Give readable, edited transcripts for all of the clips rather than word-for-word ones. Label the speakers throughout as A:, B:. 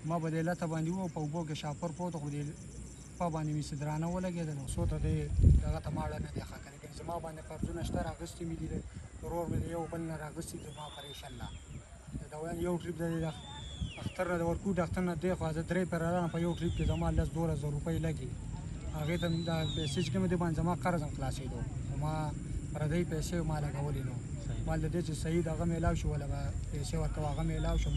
A: ما به دې لته باندې وو په اوبو کې شاپر پروت خو دې خوا باندې مې سدرانه ولګېدل څو ته دې دغه ته ماړه نه دی ښه که لیکن زما باندې قرضونه شته راغستې مې دي ورور مې د یو بل نه راغستې دي زما پریشان لا د دویان یو ټریپ د اختر نه د ورکوټ اختر نه دی خو زه 3 پیرالانه په یو ټریپ کې زما 10-12 روپۍ لګي هغې ته دا پیسې چې کومې دي باندې زما قرض هم خلاصېدو خو ما پردۍ پیسې ما لګولې نو ما له دې چې صحیح دغه میلاو شو ولا به پیسې ورکوه هغه میلاو شو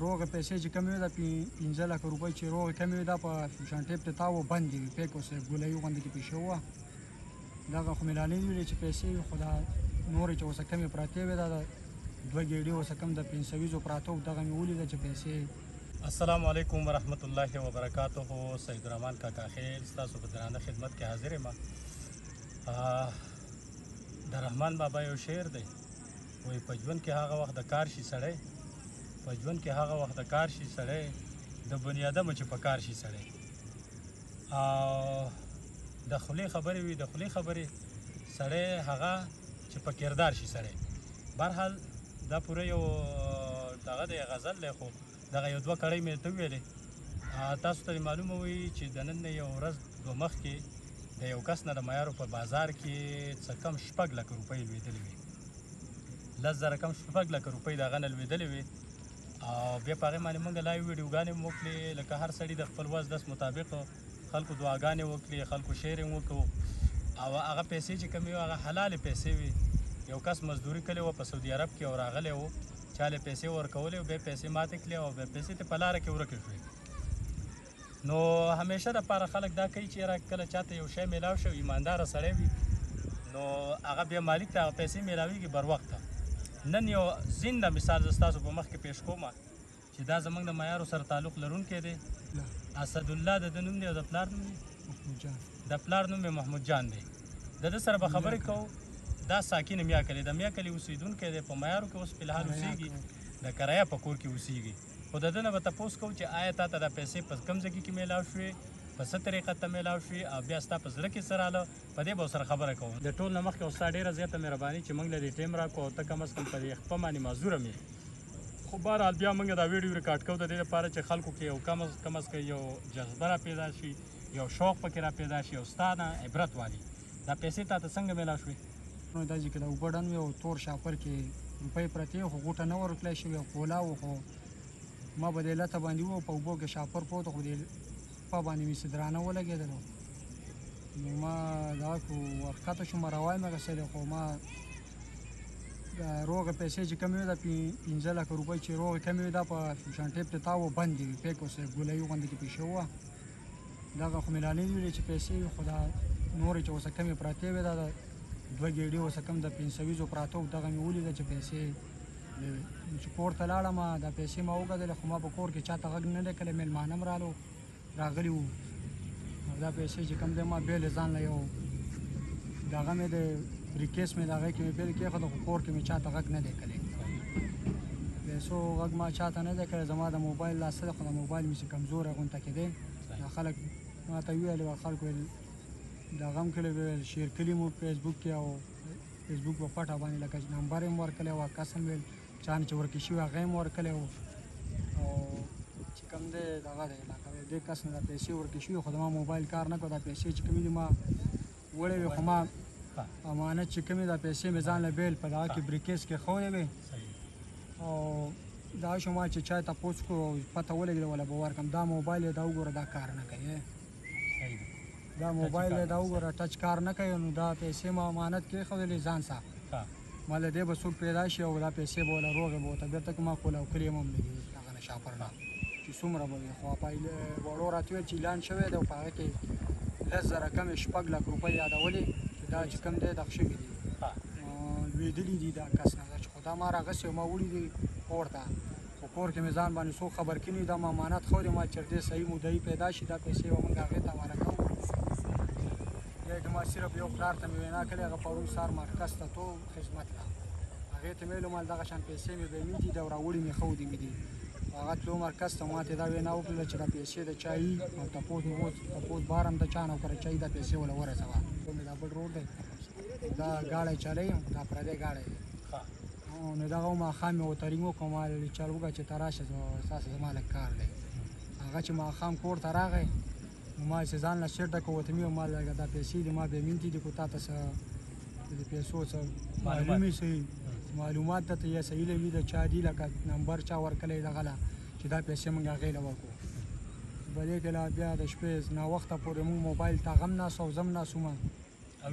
A: روغه پیسې چې کمې وي دا 15 لکه روپۍ چې روغې کمې وي دا په شانټیپ ته تاو بند دي پیک اوس ګولایي غوندې کې پیښه وه دغه خو مې لا نه ویلې چې پیسې وي خو دا نورې چې اوسه کمې پراتې وي دا د 2 ګېډې اوسه کم د 500 پراته وو دغه مې ولیده چې پیسې.
B: السلام علیکم ورحمت الله وبرکاته. سید الرحمن کاکا خیل ستاسو په درانه خدمت کې حاضر یم. د رحمان بابا یو شعر دی وایي په ژوند کې هغه وخت د کار شي سړی په ژوند کې هغه وخت د کار شي سړی د بنیادمو چې په کار شي سړی د خولې خبرې وي د خولې خبرې سړی هغه چې په کردار شي سړی. بهرحال دا پوره یو دغه دی غزل دی خو دغه یو 2 کړۍ مې ته ویلې تاسو ته معلومه وي چې د نن نه یو ورځ 2 مخکې د یو کس نه د معیارو په بازار کې څه کم 6 لکه روپۍ لوېدلې وي 10,000 کم 6 لکه روپۍ د هغه نه لوېدلې وي او بیا په هغې باندې موږ لایو ویډیوګانې مو وکړې لکه هر سړي د خپل وس دس مطابق خلکو دعاګانې وکړې خلکو شعر یې وکړو او هغه پیسې چې کمې وي هغه حلالې پیسې وي. یو کس مزدوري کړې وه په سعودي عرب کې او راغلی و چاله پیسې ورکولې او بیا پیسې ماتې کړې او بیا پیسې ته په لاره کې ورکې شوې. نو همیشه دپاره خلک دا کوي چې یاره کله چاته یو شی میلاو شي ایمانداره سړی وي نو هغه بیا مالک ته هغه پیسې میلاویږي بر وخته. نن یو زنده مثال زه ستاسو په مخ کې پیش کوم چې دا زموږ د معیارو سره تعلق لرونکی دی. اسدالله د ده نوم دی او د پلار نوم دی د پلار نوم یې محمود جان دی. د ده سره به خبرې کوو. دا ساکن میاکلي د میاکلي اوسیدونکی دی په معیارو کې اوس فلحال اوسیږي د کرایه په کور کې اوسیږي خو د ده نه به تپوس کوو چې آیا تا ته دا پیسې په کوم ځای کې میلاو شوې په څه طریقه ته میلاو شوې او بیا ستا په زړه کې څه راله په دې به ورسره خبره کوو. د ټول نه مخکې ستا ډېره زیاته مهرباني چې موږ له دې ټایم راکړو او ته کم از کم په دې خپه باندې معذوره مې خو بهرحال بیا موږ دا ویډیو ریکارډ کوو د دې لپاره چې خلکو کې یو کم از کم یو جذبه را پیدا شي یو شوق پکې را پیدا شي او ستا نه عبرت والي. دا پیسې تا ته څنګه میلاو شوې؟
A: نو دا چې کله اوبه ډن وي او تور شاپر کې روپۍ پرتې خو غوټه نه ورکړی شوې او کولا و خو ما به دې لته باندې وو په اوبو کې شاپر پروت خو دې خوا باندې مې سدرانه ولګېدل نو ما دغه کړو ورښکته شوم روان مې غسلې خو ما روغه پیسې چې کمې وي دا 15 لکه روپۍ چې روغې کمې وي دا په شانټیپ ته تاو بند دي پیک اوس ګولایي غوندې کې پیښه وه دغه خو مې لا نه ویلې چې پیسې وي خو دا نورې چې اوسه کمې پراتې وي دا د 2 ګېډې اوسه کم د 500 پراته وو دغه مې ولیده چې پیسې چې کور ته لاړم دا پیسې ما وګټلې خو ما په کور کې چاته غږ نه دی کړی میلمانه هم راغلي وو دا پیسې چې کم دی ما بیا له ځان له یو دغه مې د بریکیس مې د هغې کې مې بیا کېښود خو کور کې مې چاته غږ نه دی کړی پیسو غږ ما چاته نه دی کړی زما د موبایل لاسته دی خو د موبایل مې چې کمزوری غونته کېدی دا خلک ما ته وویل خلکو ویل دغه هم کړی ویل شیر کړي مو فیسبوک کې او فیسبوک په پټه باندې لکه نمبر یې مو ورکړی او کس هم ویل چا نه چې ورکې شوي هغه یې مو ورکړی او چې کوم دی دغه دی لکه دې کس نه دا پیسې ورکې شوي خو زما موبایل کار نه کړو دا پیسې چې کومې دي ما وړې وې خو ما امانت چې کومې دا پیسې مې ځان له بیل په دغه کې بریکیس کې ښودې وې او دا شو ما چې چا تپوس کړو پته ولګېده ولا به ورکړم دا موبایل یې دا وګوره دا کار نه کوي دا موبایل دا وګوره ټچ کار نه کوي نو دا پیسې ما امانت کېښودلې ځان سره ما له دې به څوک پیدا شي او دا پیسې به وله روغې به ورته بېرته که ما کوله او کلي هم لګي هغه نه شاپر نه چې څومره به وي خو په وړو راته ویل چې اعلان شوی دی او په هغه کې 10,000 کم 6 لکه روپۍ یادولې چې دا چې کوم دی دغه شوي دي لوېدلي دي دا کس نه چې خو دا ما راغسې او ما وړي دي کور ته خو کور کې مې ځان باندې څوک خبر کړي دا ما امانت ښودې ما چې دې صحیح مدعي پیدا شي دا پیسې به موږ هغې ته حواله کوو بیا که ما صرف یو پلار ته مې وینا کړې هغه پرون سهار مرکز ته تو خدمت له هغې ته مې ویلو مال دغه شان پیسې مې به مې دي دا راوړي مې ښودې مې دي هغه تلو مرکز ته ما ته دا وینا وکړله چې دا پیسې د چا وي او تپوس مې اوس تپوس بار هم د چا نه وکړه چا دا پیسې وله ورسوه مې دا بل روډ دی دا ګاډی چلوي دا پردی ګاډی دی نو دغه ماښام مې ورته رینګ وکړ ما چل وکړه چې ته راشه ستاسو زما لږ کار دی هغه چې ماښام کور ته راغی نو ما چې ځان له شیټ ډکه ورته مې ویل ما لږه دا پیسې دي ما بیا مینتې دي خو تا ته څه د پیسو څه معلومې صحیح معلومات درته یا صحیح لوي د چا دي لکه نمبر چا ورکړی دغه له چې دا پیسې موږ هغې له ورکړو په دې کې لا بیا د شپې ناوخته پورې موږ موبایل ته هغه هم ناست او زه هم ناست وم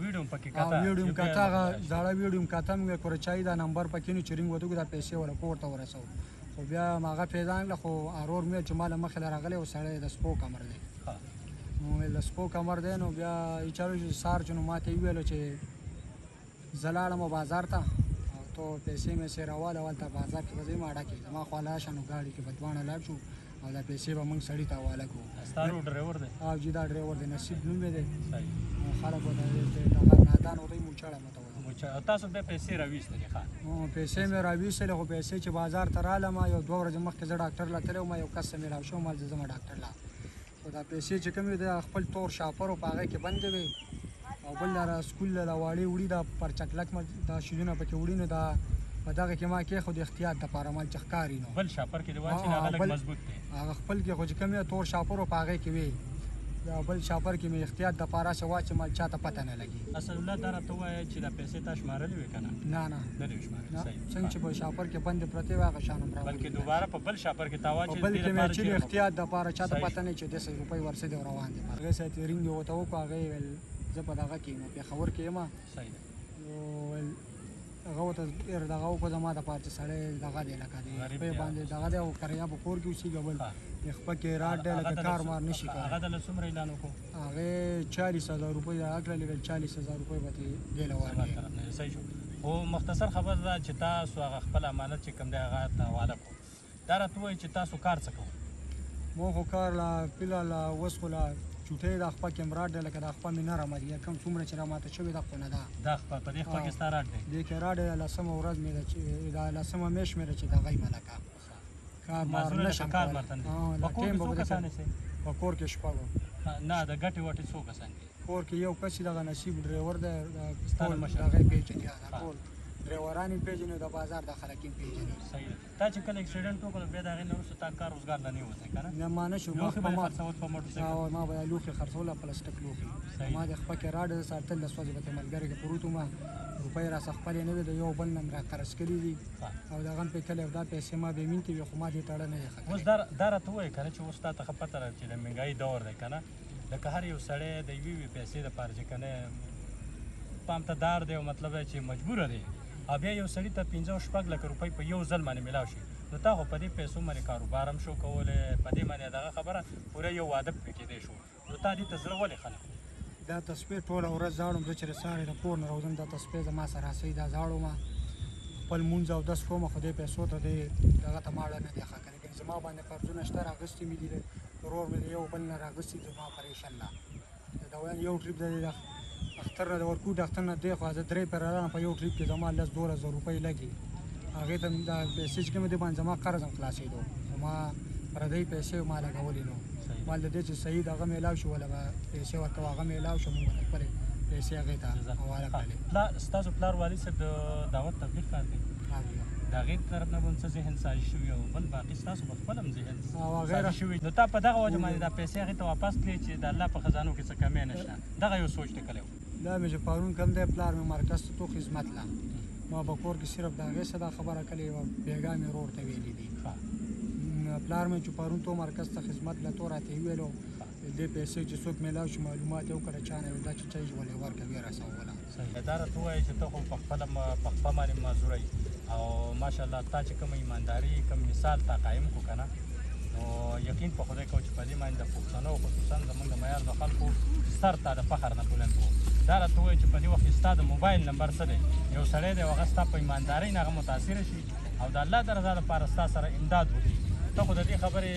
B: ویډیو هم پکې
A: ویډیو هم کته هغه زاړه ویډیو هم کته موږ کور چای دا نمبر پکې نو چې رینګ ودرېږو دا پیسې ولا کور ته ورسوو خو بیا هغه پیدا کړله خو ارور مې چې ما له مخې له راغلی او سړی د سپو کمر دی نو د سپو کمر دی نو بیا یې چالو چې سهار چې نو ما ته یې وویلو چې زه لاړم بازار ته او تو پیسې مې سې راواله هلته بازار کې به ځې ما ډکې زما خوا لاړ شه نو ګاډي کې به دواړه لاړ شو او دا پیسې به موږ سړي ته حواله کړو
B: ستا ډرایور دی
A: او جی دا ډرایور دی نصیب نوم یې دی نو خلک به دغه نادان ورته موچړه مته وایي
B: تاسو بیا پیسې راویستلې ښه
A: پیسې مې راویستلې خو پیسې چې بازار ته رالم یو 2 ورځې مخکې زه ډاکټر له تللی وم یو کس ته میلاو شوم هلته ځم ډاکټر له خو دا پیسې چې کومې د خپل تور شاپرو په هغې کې بندې وې او بل دا سکول له واړې وړي دا پر چکلک دا شیلونه پکې وړي نو دا په دغه کې ما کېښود احتیاط دپاره مال چې ښکاري نو
B: بل شاپر کې د واچي هغه لږ مضبوط دی
A: هغه خپل کې خو چې کوم تور شاپرو په هغې کې وې دا بل شاپر کې مې احتیاط دپاره چې واچې مال چا ته پته نه لګي
B: اسد الله دا راته ووایه چې دا پیسې تا شمارلې وې که نه
A: نه نه
B: نه دې شمارلې
A: څنګه چې په شاپر کې بندې پرتې وې هغه شان هم راوړي
B: بلکې دوباره په بل شاپر کې تا واچې
A: بل کې مې چې احتیاط دپاره چا ته پته نه چې 10 روپۍ ورسېدې او روان دي هغې سره یې رینګ یې ورته وکړو هغې یې ویل زه په دغه کې یم پېښور کې یم هغه ورته ډېر دغه وکړو زما دپاره چې سړی دغه دی لکه د خپې باندې دغه دی او کریا په کور کې اوسېږي بل د خپه کې راټ دی لکه کار مار نه شي کولی
B: هغه د له څومره اعلان وکړو
A: هغې 40,000 روپۍ راکړلې ویل 40,000 روپۍ به دې دې له ورکړې
B: صحیح شو خو مختصر خبر ده چې تاسو هغه خپل امانت چې کوم دی هغه ته حواله کړو دا راته ووایي چې تاسو کار څه کوئ
A: مو خو کار لا فلحال اوس خو لا چوټۍ د خپه کې م راټ دی لکه د خپه مې نرمه دي کوم څومره چې راماته شوې ده خو نه ده
B: دا خپه په دې خپه کې ستا راټ دی
A: دې کې راټ دی 10مه ورځ مې ده چې دا 10مه میاشت مې ده چې دغه یې ملکه کار مار نه شم
B: کار مارته نه په کور کې څو کسان یې
A: په کور کې شپږ
B: نه د ګټې وټې څو کسان دي
A: کور کې یو کس دغه نصیب ډرایور دی
B: ستا له مشر
A: دغه یې پېژني ټول ډرایوران یې پېژني د بازار د خلک یې پېژني
B: صحیح ده تا چې کله اکسیډنټ وکړو بیا د هغې نه وروسته تا کار روزګار ته نه وتی که نه
A: نه ما نه شو
B: لوښي به یې خرڅول په موټرسایکل
A: ما به لوښي خرڅول پلاستیک لوښي ما د خپه کې راډ ساتل د سوځي به ملګري کې پروت وم روپۍ راڅخه خپلې نه وې د یو بل نه م راقرض کړي دي او دغه م پې کلی دا پیسې ما بې مینتې وي خو ما دې تړه نه دی ښه
B: اوس دا راته ووایه که نه چې اوس تا ته ښه پته ده چې د مهنګایي دور دی که نه لکه هر یو سړی د یوې پیسې دپاره چې که نه پام ته دار دی او مطلب دی چې مجبوره دی او بیا یو سړي ته 15-16 لکه روپۍ په یو ځل باندې میلاو شي نو تا خو په دې پیسو باندې کاروبار هم شو کولی په دې باندې دغه خبره پوره یو واده پرې کېدی شو نو تا دې ته زړه ولې خلک
A: دا تسپې ټوله ورځ ځاړم زه چې سهار د کور نه راوځم دا تسپې زما سره راسئ دا ځاړم خپل مونځ او دس کوم خو دې پیسو ته دې دغه ته ماړه نه دی ښه که لیکن زما باندې قرضونه شته راغستې مې دي ورور مې د یو بل نه راغستې دي زما پریشان ده د دویان یو ټریپ د اختر نه د ورکو ډاکټر نه دی خو زه 3 پېره رالم په یو ټریپ کې زما 10-12,000 روپۍ لګي هغې ته دا پیسې چې کومې دې باندې زما قرض هم خلاصېدو خو ما پردۍ پیسې ما لګولې نو مال د دې چې صحیح دغه میلاو شو ولا به پیسې ورکوه هغه میلاو شو موږ به خپلې پیسې هغې ته حواله کړلې
B: ستاسو پلار والد صاحب د دعوت تبلیغ کار کوي د هغې طرف نه به څه ذهن سازي شوي او بل باقي ستاسو په خپله هم ذهن سازي شوي نو تا په دغه وجه باندې دا پیسې هغې ته واپس کړې چې د الله په خزانو کې څه کمی نه شته دغه یو سوچ دې کلی و
A: دا مې چې پرون کم دی پلار مې مرکز ته تو خدمت له ما په کور کې صرف د هغې څه دا خبره کړې وه بېګا مې ورور ته ویلي دي پلار مې چې پرون تو مرکز ته خدمت له تو راته یې ویلو دې پیسې چې څوک میلاو شي معلومات یې وکړه چا نه دا چې چا یې ولې ورکړه ویې رسوله
B: دا راته ووایه چې ته خو په خپله په خپه باندې معذوره یې او ماشاءالله تا چې کومه ایمانداري کوم مثال تا قایم کړو که نه نو یقین په خدای کوو چې په دې باندې د پښتنو خصوصا زموږ د معیار د خلکو سر تا د فخر نه بلند کړو دا راته ووایه چې په دې وخت کې ستا د موبایل نمبر څه دی یو سړی دی هغه ستا په ایماندارۍ نه هغه متاثره شي او د الله د رضا لپاره ستا سره امداد وکړي ته خو د دې خبرې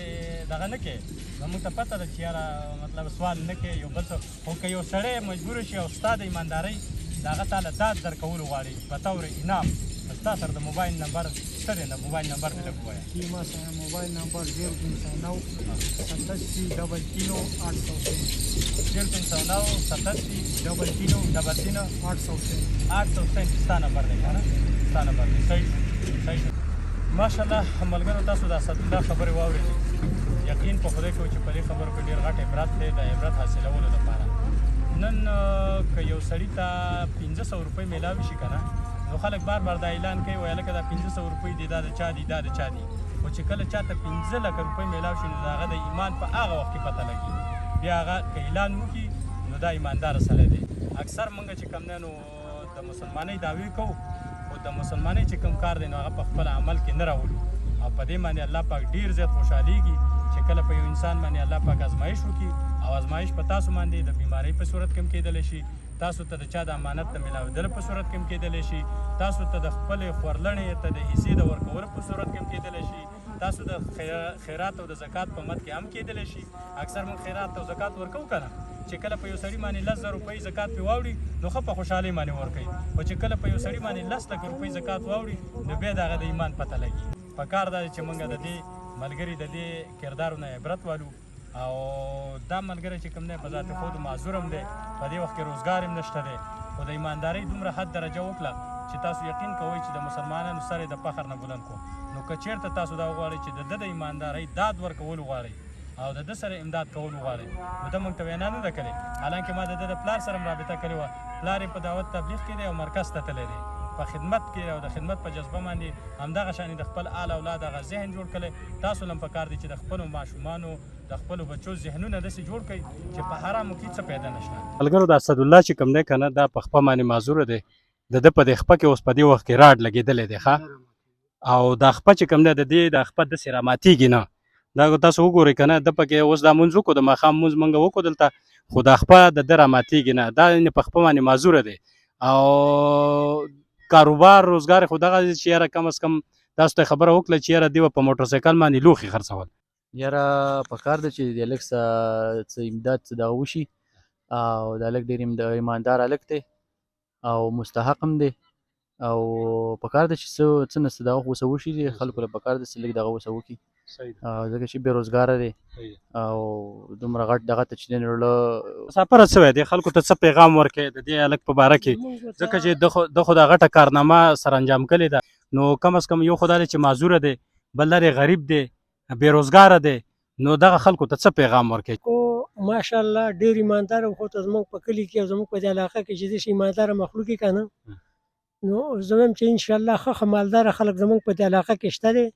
B: دغه نه کوې نو موږ ته پته ده چې یاره مطلب سوال نه کوې یو بل څه خو که یو سړی مجبوره شي او ستا د ایماندارۍ د هغه تا له داد درکولو غواړي په طور انعام ستا سره د موبایل نمبر څه دی موبایل نمبر دې لږ ووایه
A: ما سره موبایل نمبر 059 87
B: 860 ستا نمبر دی که نه ستا نمبر دی صحیح صحیح شو. ماشاءالله ملګرو تاسو د اسدالله خبرې واورېدې. یقین په خدای کوي چې په دې خبرو کې ډېر غټ عبرت دی د عبرت حاصلولو لپاره. نن که یو سړي ته 1500 روپۍ میلاوي شي که نه نو خلک بار بار دا اعلان کوي وایي هلکه دا 1500 روپۍ دي دا د چا دي دا د چا دي. خو چې کله چاته 15 لکه روپۍ میلاو شي نو د هغه د ایمان په هغه وخت کې پته لګي. بیا هغه که اعلان وکړي نو دا ایمانداره سړی دی. اکثر موږ چې کوم دی نو د مسلمانۍ دعوې کوو خو د مسلمانۍ چې کوم کار دی نو هغه په خپل عمل کې نه راولو او په دې باندې الله پاک ډېر زیات خوشحالېږي چې کله په یو انسان باندې الله پاک ازمایش وکړي او ازمایش په تاسو باندې د بیمارۍ په صورت کې هم کېدلی شي، تاسو ته د چا د امانت د میلاودلو په صورت کې هم کېدلی شي، تاسو ته د خپلې خورلڼې ته د حصې د ورکولو په صورت کې هم کېدلی شي، تاسو د خیرات او د زکات په مد کې هم کېدلی شي. اکثر موږ خیرات او زکات ورکوو که نه چې کله په یو سړي باندې 10,000 روپۍ زکات پرې واوړي نو ښه په خوشحالۍ باندې ورکوي. خو چې کله په یو سړي باندې 10 لکه روپۍ زکات واوړي نو بیا د هغه د ایمان پته لګي. پکار دا دی چې موږ د دې ملګري د دې کردارونه عبرت والو او دا ملګری چې کوم دی په ذات خود معذور هم دی، په دې وخت کې روزګار هم نشته دی، خو د ایماندارۍ دومره حد درجه وکړه چې تاسو یقین کوئ چې د مسلمانانو سر یې د فخر نه بلند کړو. نو که چېرته تاسو دا وغواړئ چې د ده د ایماندارۍ داد ورکول وغواړئ او د ده سره امداد کول وغواړئ نو ده موږ ته وینا نه ده کړې. حالانکې ما د ده د پلار سره هم رابطه کړې وه. پلار یې په دعوت تبلیغ کې دی او مرکز ته تللی دی په خدمت کې او د خدمت په جذبه باندې همدغه شانې د خپل آل اولاد هغه ذهن جوړ کړی. تاسو هم پکار دی چې د خپلو ماشومانو د خپلو بچو ذهنونه داسې جوړ کړئ چې په حرامو کې څه پیدا نشته. ملګرو د اسدالله چې کوم دی که نه دا په خپه باندې معذوره دی. د ده په دې خپه کې اوس په دې وخت کې راډ لګېدلی دی ښه او دا خپه چې کوم دی د دې دا خپه داسې راماتېږي نه. دا تاسو وګورئ که نه ده پکې اوس دا مونځ وکړو د ماښام مونځ موږ وکړو دلته خو دا خپه د ده راماتېږي نه. دا په خپه باندې معذوره دی او کاروبار روزګار خو دغه چې یاره کم از کم تاسو ته خبره وکړه چې یاره دوی په موټرسایکل باندې لوښي خرڅول.
C: یاره پکار ده چې د هلک څه امداد څه دغه وشي او د هلک ډېر ایماندار هلک دی او مستحق هم دی او پکار ده چې څه نه څه دغه خو څه وشي خلکو له پکار ده چې لږ دغه څه وکړي ځکه چې بېروزګاره دی او دومره غټ دغه ته چې دی نو زړه
B: مسافره څه وایي دې خلکو ته څه پیغام ورکوي د دې هلک په باره کې ځکه چې ده خو دا غټه کارنامه سر انجام کړې ده نو کم از کم یو خو دا دی چې معذوره دی بل لرې غریب دی بېروزګاره دی نو دغه خلکو ته څه پیغام ورکوي؟
D: ماشاءالله ډېر ایماندار خو ته زموږ په کلي کې او زموږ په دې علاقه کې چې داسې ایمانداره مخلوق یې که نه نو زه وایم چې انشاءالله ښه مالداره خلک زموږ په دې علاقه کې شته دی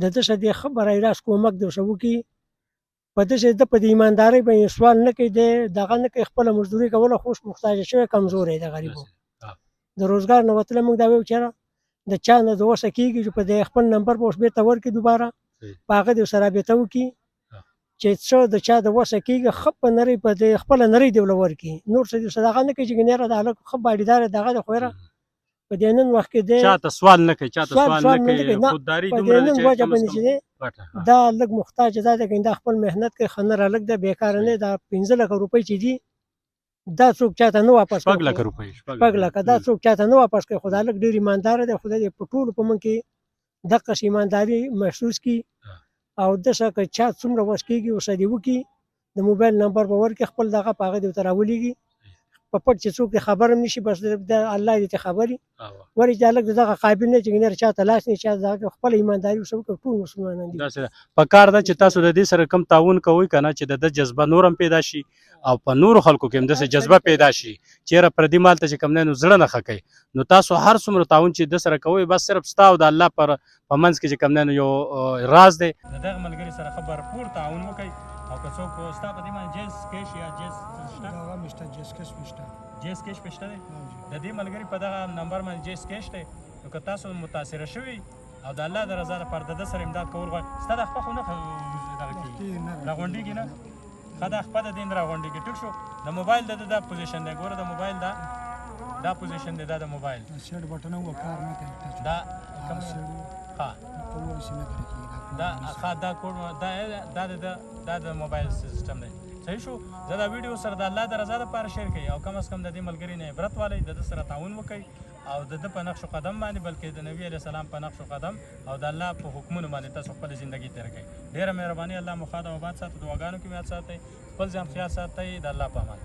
D: د ده څه دې ښه برای راست کومک دې ورسره وکړي په داسې ده په دې ایماندارۍ باندې سوال نه کوي دی دغه نه کوي خپله مزدوري کوله خو اوس محتاجه شوی کمزوری دی غریب د روزګار نه وتلی موږ دا وایو چې د چا نه د وسه کېږي چې په دې خپل نمبر به اوس بېرته ورکړي دوباره په هغه دې ورسره رابطه وکړي چې څه د چا د وسه کېږي ښه په نرۍ په دې خپله نرۍ دې ورله ورکړي نور څه دې ورسره دغه نه کوي چې ګنې د هلک ښه باډیدار دغه دی خو یاره په دې نن وخت کې دی
B: چاته سوال نه کوي چاته سوال نه کوي خودداري دومره
D: نن وجه باندې چې دی دا لږ محتاج دا دی که دا خپل محنت کوي ښه نه رالږ دی بېکاره نه دا 15 لکه روپۍ چې دي دا څوک چاته نه واپس کوي
B: 6 لکه روپۍ
D: 6 لکه دا څوک چاته نه واپس کوي خو دا هلک ډېر ایمانداره دی خدای دې په ټولو په موږ کې دقسې ایمانداري محسوس کړي او داسې که چا څومره وس کېږي ورسره دې وکړي د موبایل نمبر به ورکړي خپل دغه په هغه دې ورته راولېږي په پټ چې څوک دې خبر هم نه شي بس د الله دې ته خبر وي ولې چې هلک دغه قابل نه چې ګنې چاته لاس نه چا دغه خپله ایمانداري ورسره وکړي ټول مسلمانان دي
B: پکار ده چې تاسو د دې سره کم تعاون کوئ که نه چې د ده جذبه نور هم پیدا شي او په نورو خلکو کې هم داسې جذبه پیدا شي چې یاره پردي مال ته چې کوم دی نو زړه نه ښه کوي نو تاسو هر څومره تعاون چې ده سره کوئ بس صرف ستا او د الله په منځ کې چې کوم دی نو یو راز دی د دغه ملګري سره ښه بھرپور تعاون وکړئ او که څوک ستا په دې باندې جیس کیش یا جیس جیس کیش پې شته دی د دې ملګري په دغه نمبر باندې جیس کیش دی نو که تاسو متاثره شوي او د الله د رضا لپاره د ده سره امداد کول غواړئ ستا د خپه خو نه دغه کېږي راغونډېږي نه ښه دا خپه د دې نه راغونډېږي ټیک شو د موبایل د ده دا پوزیشن دی ګوره د موبایل دا پوزیشن دی دا د موبایل دا دا د موبایل سیسټم دی صحیح شو زه دا ویډیو سره د الله د رضا لپاره شیر کړئ او کم از کم د دې ملګري نه عبرت والئ د ده سره تعاون وکړئ او د ده په نقش و قدم باندې بلکې د نبي علیه السلام په نقش و قدم او د الله په حکمونو باندې تاسو خپله زندګي تېره کړئ ډېره مهرباني الله مو ښاد او آباد ساتي دعاګانو کې مو یاد ساتئ خپل ځان خیال ساتئ د الله په امان